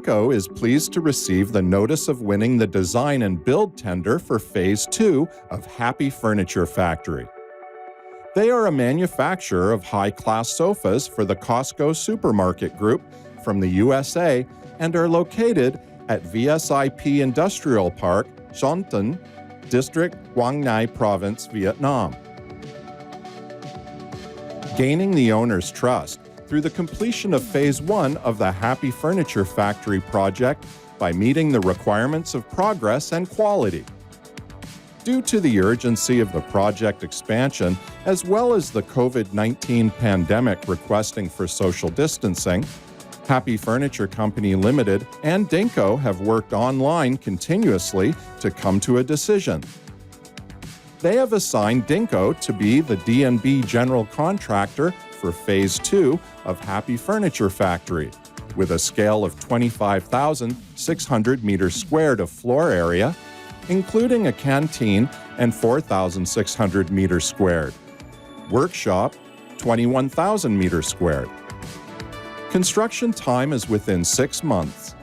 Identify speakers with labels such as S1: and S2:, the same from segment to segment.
S1: DINCO is pleased to receive the notice of winning the design and build tender for Phase 2 of Happy Furniture Factory. They are a manufacturer of high-class sofas for the COSTCO supermarket group from the USA and are located at VSIP Industrial Park, Son Tan, District, Quang Ngai Province, Vietnam. Gaining the owner's trust through the completion of Phase 1 of the Happy Furniture Factory project by meeting the requirements of progress and quality. Due to the urgency of the project expansion, as well as the COVID-19 pandemic requesting for social distancing, Happy Furniture Company Limited and DINCO have worked online continuously to come to a decision. They have assigned DINCO to be the D&B General Contractor for Phase 2 of Happy Furniture Factory, with a scale of 25,600 meters squared of floor area, including a canteen and 4,600 meters squared. Workshop, 21,000 meters squared. Construction time is within 6 months.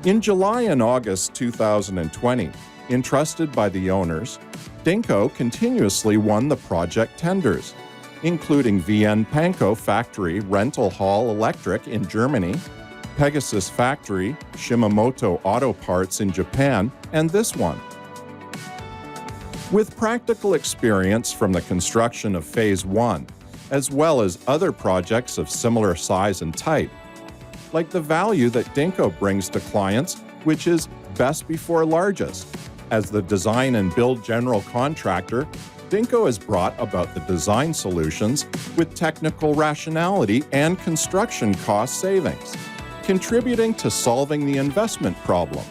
S1: In July and August 2020, entrusted by the owners, DINCO continuously won the project tenders, including VN Pankow Factory Rental Hall Electric in Germany, Pegasus Factory, Shimamoto Auto Parts in Japan, and this one. With practical experience from the construction of Phase 1, as well as other projects of similar size and type, like the value that DINCO brings to clients, which is best before largest. As the design and build general contractor, DINCO has brought about the design solutions with technical rationality and construction cost savings, contributing to solving the investment problem,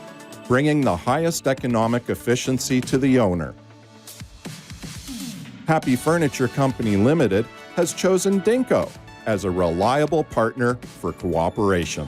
S1: bringing the highest economic efficiency to the owner. Happy Furniture Company Limited has chosen DINCO as a reliable partner for cooperation.